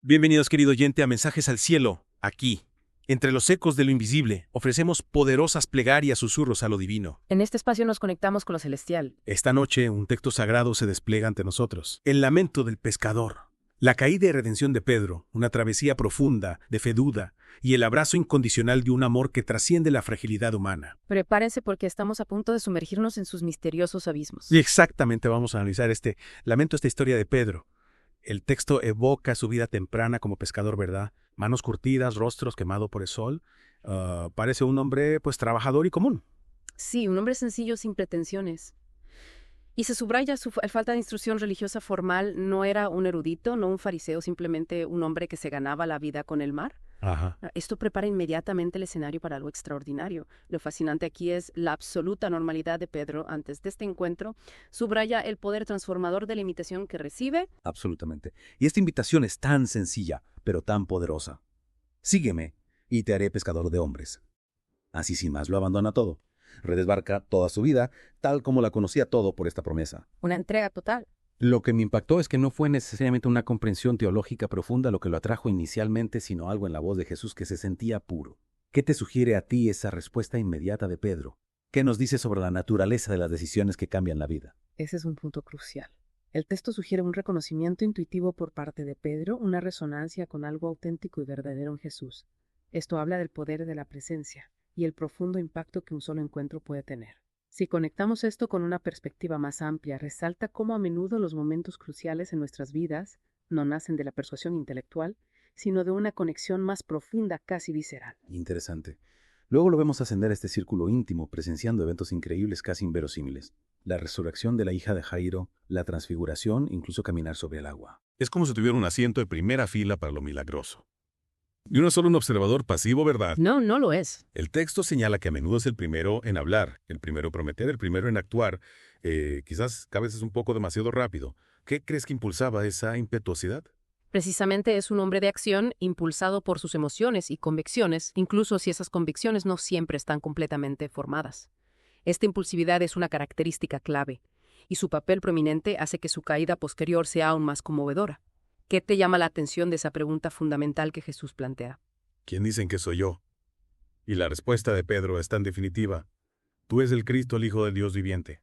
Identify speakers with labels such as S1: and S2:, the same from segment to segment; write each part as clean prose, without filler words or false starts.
S1: Bienvenidos, querido oyente, a Mensajes al Cielo. Aquí, entre los ecos de lo invisible, ofrecemos poderosas plegarias, susurros a lo divino.
S2: En este espacio nos conectamos con lo celestial.
S1: Esta noche, un texto sagrado se despliega ante nosotros. El lamento del pescador. La caída y redención de Pedro, una travesía profunda, de fe duda, y el abrazo incondicional de un amor que trasciende la fragilidad humana.
S2: Prepárense porque estamos a punto de sumergirnos en sus misteriosos abismos.
S1: Y exactamente vamos a analizar esta historia de Pedro. El texto evoca su vida temprana como pescador, ¿verdad? Manos curtidas, rostros quemado por el sol. Parece un hombre, pues, trabajador y común.
S2: Sí, un hombre sencillo sin pretensiones. Y se subraya su falta de instrucción religiosa formal. No era un erudito, no un fariseo, simplemente un hombre que se ganaba la vida con el mar.
S1: Ajá.
S2: Esto prepara inmediatamente el escenario para algo extraordinario. Lo fascinante aquí es la absoluta normalidad de Pedro antes de este encuentro. Subraya el poder transformador de la invitación que recibe.
S3: Absolutamente. Y esta invitación es tan sencilla, pero tan poderosa. Sígueme y te haré pescador de hombres. Así sin más lo abandona todo. Redesbarca toda su vida, tal como la conocía todo por esta promesa.
S2: Una entrega total.
S3: Lo que me impactó es que no fue necesariamente una comprensión teológica profunda lo que lo atrajo inicialmente, sino algo en la voz de Jesús que se sentía puro. ¿Qué te sugiere a ti esa respuesta inmediata de Pedro? ¿Qué nos dice sobre la naturaleza de las decisiones que cambian la vida?
S2: Ese es un punto crucial. El texto sugiere un reconocimiento intuitivo por parte de Pedro, una resonancia con algo auténtico y verdadero en Jesús. Esto habla del poder de la presencia y el profundo impacto que un solo encuentro puede tener. Si conectamos esto con una perspectiva más amplia, resalta cómo a menudo los momentos cruciales en nuestras vidas no nacen de la persuasión intelectual, sino de una conexión más profunda, casi visceral.
S3: Interesante. Luego lo vemos ascender a este círculo íntimo, presenciando eventos increíbles, casi inverosímiles. La resurrección de la hija de Jairo, la transfiguración, incluso caminar sobre el agua.
S1: Es como si tuviera un asiento de primera fila para lo milagroso. Y no es solo un observador pasivo, ¿verdad?
S2: No, no lo es.
S1: El texto señala que a menudo es el primero en hablar, el primero en prometer, el primero en actuar. Quizás a veces un poco demasiado rápido. ¿Qué crees que impulsaba esa impetuosidad?
S2: Precisamente es un hombre de acción impulsado por sus emociones y convicciones, incluso si esas convicciones no siempre están completamente formadas. Esta impulsividad es una característica clave, y su papel prominente hace que su caída posterior sea aún más conmovedora. ¿Qué te llama la atención de esa pregunta fundamental que Jesús plantea?
S1: ¿Quién dicen que soy yo? Y la respuesta de Pedro es tan definitiva. Tú eres el Cristo, el Hijo del Dios viviente.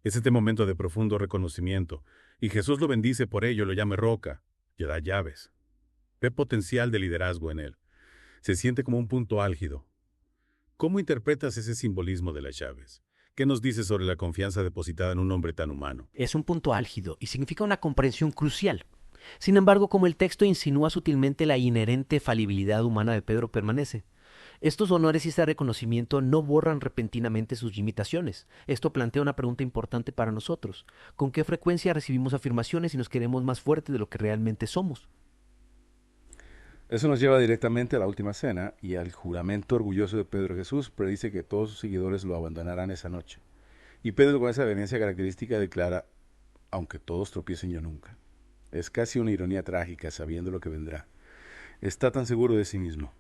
S1: Es este momento de profundo reconocimiento, y Jesús lo bendice por ello, lo llama roca, y le da llaves. Ve potencial de liderazgo en él. Se siente como un punto álgido. ¿Cómo interpretas ese simbolismo de las llaves? ¿Qué nos dice sobre la confianza depositada en un hombre tan humano?
S4: Es un punto álgido y significa una comprensión crucial. Sin embargo, como el texto insinúa sutilmente, la inherente falibilidad humana de Pedro permanece. Estos honores y este reconocimiento no borran repentinamente sus limitaciones. Esto plantea una pregunta importante para nosotros. ¿Con qué frecuencia recibimos afirmaciones y nos queremos más fuertes de lo que realmente somos?
S5: Eso nos lleva directamente a la última cena y al juramento orgulloso de Pedro. Jesús predice que todos sus seguidores lo abandonarán esa noche. Y Pedro, con esa vehemencia característica, declara: aunque todos tropiecen, yo nunca. Es casi una ironía trágica, sabiendo lo que vendrá. Está tan seguro de sí mismo.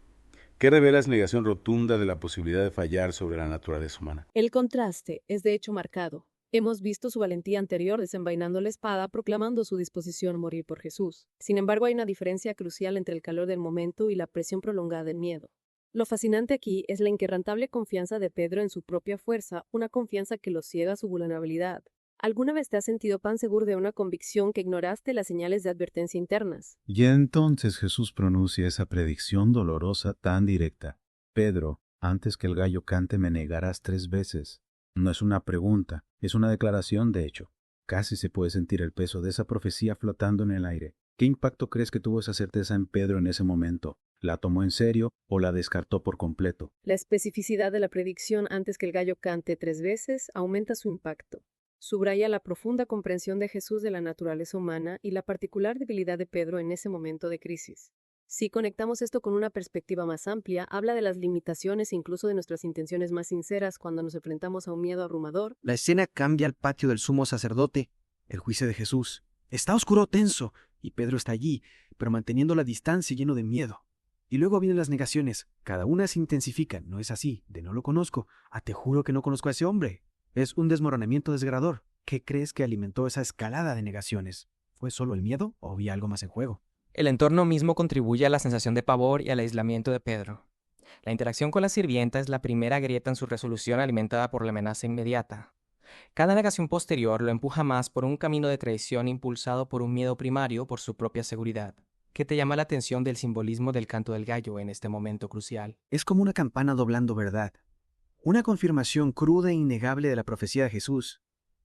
S5: ¿Qué revela es negación rotunda de la posibilidad de fallar sobre la naturaleza humana?
S6: El contraste es de hecho marcado. Hemos visto su valentía anterior desenvainando la espada, proclamando su disposición a morir por Jesús. Sin embargo, hay una diferencia crucial entre el calor del momento y la presión prolongada del miedo. Lo fascinante aquí es la inquebrantable confianza de Pedro en su propia fuerza, una confianza que lo ciega a su vulnerabilidad. ¿Alguna vez te has sentido tan seguro de una convicción que ignoraste las señales de advertencia internas?
S7: Y entonces Jesús pronuncia esa predicción dolorosa tan directa. Pedro, antes que el gallo cante me negarás 3 veces. No es una pregunta, es una declaración de hecho. Casi se puede sentir el peso de esa profecía flotando en el aire. ¿Qué impacto crees que tuvo esa certeza en Pedro en ese momento? ¿La tomó en serio o la descartó por completo?
S6: La especificidad de la predicción antes que el gallo cante 3 veces aumenta su impacto. Subraya la profunda comprensión de Jesús de la naturaleza humana y la particular debilidad de Pedro en ese momento de crisis. Si conectamos esto con una perspectiva más amplia, habla de las limitaciones e incluso de nuestras intenciones más sinceras cuando nos enfrentamos a un miedo abrumador.
S8: La escena cambia al patio del sumo sacerdote, el juicio de Jesús. Está oscuro, tenso, y Pedro está allí, pero manteniendo la distancia y lleno de miedo. Y luego vienen las negaciones. Cada una se intensifica. No es así, de no lo conozco. Te juro que no conozco a ese hombre. Es un desmoronamiento desgarrador. ¿Qué crees que alimentó esa escalada de negaciones? ¿Fue solo el miedo o había algo más en juego?
S9: El entorno mismo contribuye a la sensación de pavor y al aislamiento de Pedro. La interacción con la sirvienta es la primera grieta en su resolución alimentada por la amenaza inmediata. Cada negación posterior lo empuja más por un camino de traición impulsado por un miedo primario por su propia seguridad. ¿Qué te llama la atención del simbolismo del canto del gallo en este momento crucial?
S8: Es como una campana doblando verdad. Una confirmación cruda e innegable de la profecía de Jesús.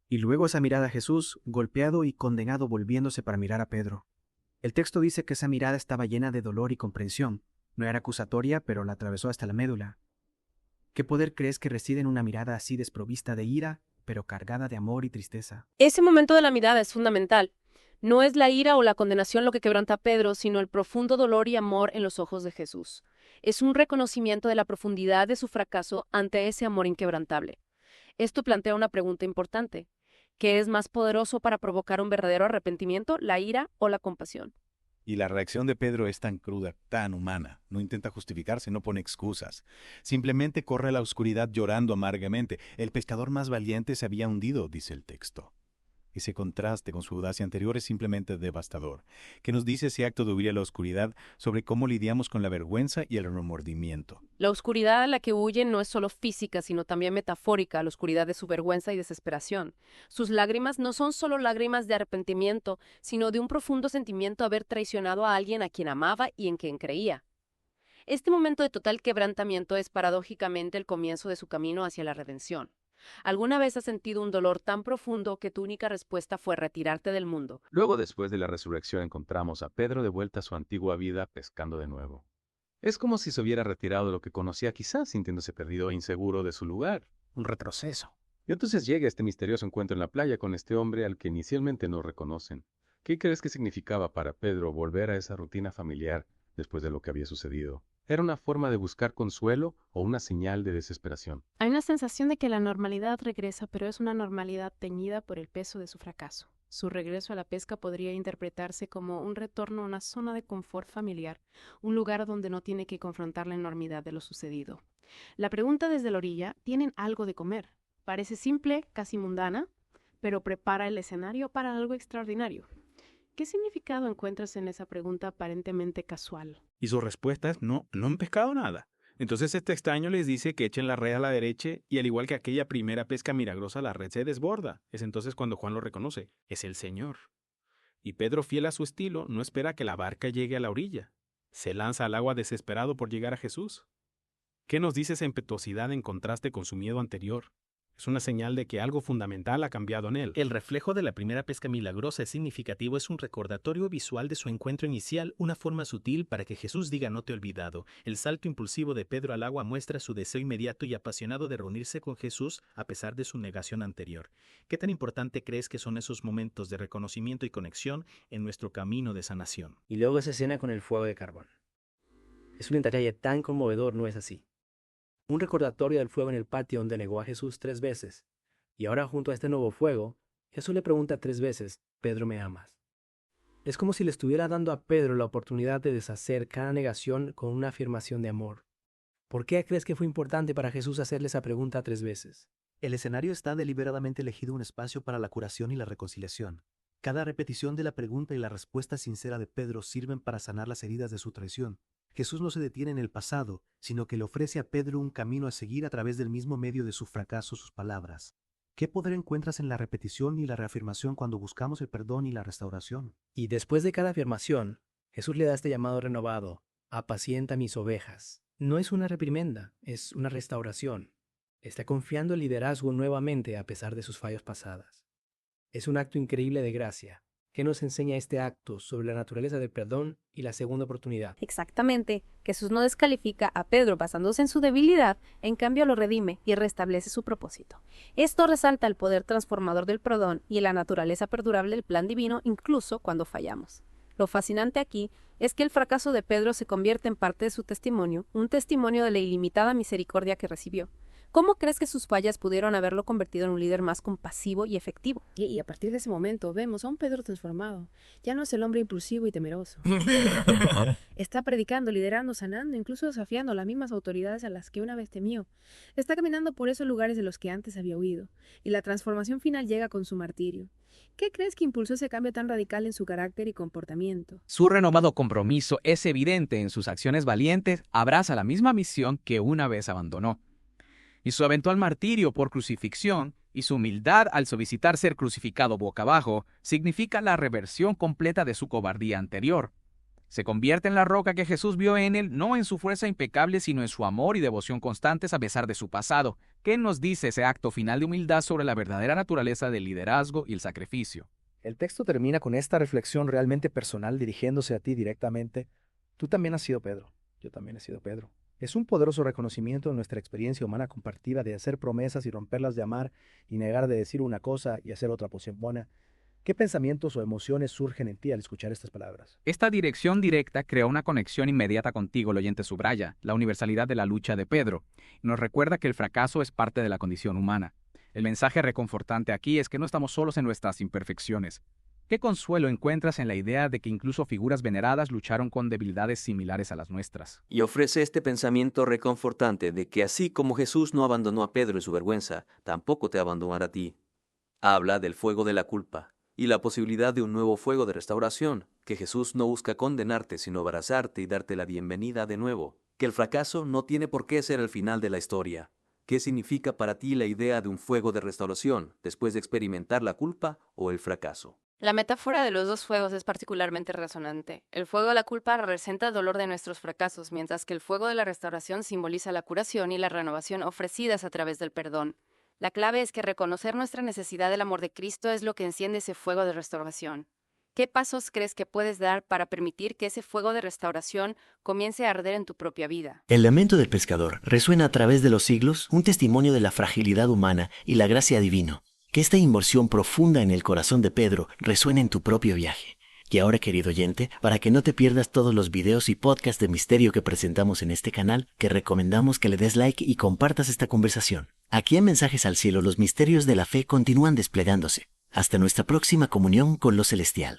S8: Y luego esa mirada a Jesús, golpeado y condenado volviéndose para mirar a Pedro. El texto dice que esa mirada estaba llena de dolor y comprensión. No era acusatoria, pero la atravesó hasta la médula. ¿Qué poder crees que reside en una mirada así desprovista de ira, pero cargada de amor y tristeza?
S6: Ese momento de la mirada es fundamental. No es la ira o la condenación lo que quebranta a Pedro, sino el profundo dolor y amor en los ojos de Jesús. Es un reconocimiento de la profundidad de su fracaso ante ese amor inquebrantable. Esto plantea una pregunta importante. ¿Qué es más poderoso para provocar un verdadero arrepentimiento, la ira o la compasión?
S7: Y la reacción de Pedro es tan cruda, tan humana. No intenta justificarse, no pone excusas. Simplemente corre a la oscuridad llorando amargamente. El pescador más valiente se había hundido, dice el texto. Ese contraste con su audacia anterior es simplemente devastador. ¿Qué nos dice ese acto de huir a la oscuridad sobre cómo lidiamos con la vergüenza y el remordimiento?
S6: La oscuridad a la que huyen no es solo física, sino también metafórica, la oscuridad de su vergüenza y desesperación. Sus lágrimas no son solo lágrimas de arrepentimiento, sino de un profundo sentimiento de haber traicionado a alguien a quien amaba y en quien creía. Este momento de total quebrantamiento es paradójicamente el comienzo de su camino hacia la redención. ¿Alguna vez has sentido un dolor tan profundo que tu única respuesta fue retirarte del mundo?
S3: Luego, después de la resurrección, encontramos a Pedro de vuelta a su antigua vida pescando de nuevo. Es como si se hubiera retirado de lo que conocía, quizás sintiéndose perdido e inseguro de su lugar.
S4: Un retroceso.
S3: Y entonces llega este misterioso encuentro en la playa con este hombre al que inicialmente no reconocen. ¿Qué crees que significaba para Pedro volver a esa rutina familiar después de lo que había sucedido? ¿Era una forma de buscar consuelo o una señal de desesperación?
S10: Hay una sensación de que la normalidad regresa, pero es una normalidad teñida por el peso de su fracaso. Su regreso a la pesca podría interpretarse como un retorno a una zona de confort familiar, un lugar donde no tiene que confrontar la enormidad de lo sucedido. La pregunta desde la orilla, ¿tienen algo de comer? Parece simple, casi mundana, pero prepara el escenario para algo extraordinario. ¿Qué significado encuentras en esa pregunta aparentemente casual?
S11: Y su respuesta es no han pescado nada. Entonces este extraño les dice que echen la red a la derecha y al igual que aquella primera pesca milagrosa, la red se desborda. Es entonces cuando Juan lo reconoce. Es el Señor. Y Pedro, fiel a su estilo, no espera que la barca llegue a la orilla. Se lanza al agua desesperado por llegar a Jesús. ¿Qué nos dice esa impetuosidad en contraste con su miedo anterior? Es una señal de que algo fundamental ha cambiado en él.
S12: El reflejo de la primera pesca milagrosa es significativo, es un recordatorio visual de su encuentro inicial, una forma sutil para que Jesús diga no te he olvidado. El salto impulsivo de Pedro al agua muestra su deseo inmediato y apasionado de reunirse con Jesús a pesar de su negación anterior. ¿Qué tan importante crees que son esos momentos de reconocimiento y conexión en nuestro camino de sanación?
S4: Y luego esa escena con el fuego de carbón. Es un detalle tan conmovedor, ¿no es así? Un recordatorio del fuego en el patio donde negó a Jesús 3 veces. Y ahora junto a este nuevo fuego, Jesús le pregunta 3 veces, ¿Pedro me amas? Es como si le estuviera dando a Pedro la oportunidad de deshacer cada negación con una afirmación de amor. ¿Por qué crees que fue importante para Jesús hacerle esa pregunta 3 veces?
S13: El escenario está deliberadamente elegido un espacio para la curación y la reconciliación. Cada repetición de la pregunta y la respuesta sincera de Pedro sirven para sanar las heridas de su traición. Jesús no se detiene en el pasado, sino que le ofrece a Pedro un camino a seguir a través del mismo medio de su fracaso, sus palabras. ¿Qué poder encuentras en la repetición y la reafirmación cuando buscamos el perdón y la restauración?
S4: Y después de cada afirmación, Jesús le da este llamado renovado, apacienta mis ovejas. No es una reprimenda, es una restauración. Está confiando el liderazgo nuevamente a pesar de sus fallos pasadas. Es un acto increíble de gracia. ¿Qué nos enseña este acto sobre la naturaleza del perdón y la segunda oportunidad?
S6: Exactamente. Jesús no descalifica a Pedro basándose en su debilidad, en cambio lo redime y restablece su propósito. Esto resalta el poder transformador del perdón y la naturaleza perdurable del plan divino incluso cuando fallamos. Lo fascinante aquí es que el fracaso de Pedro se convierte en parte de su testimonio, un testimonio de la ilimitada misericordia que recibió. ¿Cómo crees que sus fallas pudieron haberlo convertido en un líder más compasivo y efectivo?
S2: Y a partir de ese momento vemos a un Pedro transformado. Ya no es el hombre impulsivo y temeroso. Está predicando, liderando, sanando, incluso desafiando las mismas autoridades a las que una vez temió. Está caminando por esos lugares de los que antes había huido. Y la transformación final llega con su martirio. ¿Qué crees que impulsó ese cambio tan radical en su carácter y comportamiento?
S14: Su renovado compromiso es evidente en sus acciones valientes, abraza la misma misión que una vez abandonó. Y su eventual martirio por crucifixión y su humildad al solicitar ser crucificado boca abajo significa la reversión completa de su cobardía anterior. Se convierte en la roca que Jesús vio en él, no en su fuerza impecable, sino en su amor y devoción constantes a pesar de su pasado. ¿Qué nos dice ese acto final de humildad sobre la verdadera naturaleza del liderazgo y el sacrificio?
S15: El texto termina con esta reflexión realmente personal dirigiéndose a ti directamente. Tú también has sido Pedro, yo también he sido Pedro. Es un poderoso reconocimiento de nuestra experiencia humana compartida de hacer promesas y romperlas, de amar y negar, de decir una cosa y hacer otra posición buena. ¿Qué pensamientos o emociones surgen en ti al escuchar estas palabras?
S14: Esta dirección directa crea una conexión inmediata contigo, el oyente subraya, la universalidad de la lucha de Pedro. Nos recuerda que el fracaso es parte de la condición humana. El mensaje reconfortante aquí es que no estamos solos en nuestras imperfecciones. ¿Qué consuelo encuentras en la idea de que incluso figuras veneradas lucharon con debilidades similares a las nuestras?
S16: Y ofrece este pensamiento reconfortante de que así como Jesús no abandonó a Pedro en su vergüenza, tampoco te abandonará a ti. Habla del fuego de la culpa y la posibilidad de un nuevo fuego de restauración, que Jesús no busca condenarte sino abrazarte y darte la bienvenida de nuevo, que el fracaso no tiene por qué ser el final de la historia. ¿Qué significa para ti la idea de un fuego de restauración después de experimentar la culpa o el fracaso?
S17: La metáfora de los dos fuegos es particularmente resonante. El fuego de la culpa representa el dolor de nuestros fracasos, mientras que el fuego de la restauración simboliza la curación y la renovación ofrecidas a través del perdón. La clave es que reconocer nuestra necesidad del amor de Cristo es lo que enciende ese fuego de restauración. ¿Qué pasos crees que puedes dar para permitir que ese fuego de restauración comience a arder en tu propia vida?
S18: El lamento del pescador resuena a través de los siglos, un testimonio de la fragilidad humana y la gracia divina. Que esta inmersión profunda en el corazón de Pedro resuene en tu propio viaje. Y ahora, querido oyente, para que no te pierdas todos los videos y podcasts de misterio que presentamos en este canal, te recomendamos que le des like y compartas esta conversación. Aquí en Mensajes al Cielo, los misterios de la fe continúan desplegándose. Hasta nuestra próxima comunión con lo celestial.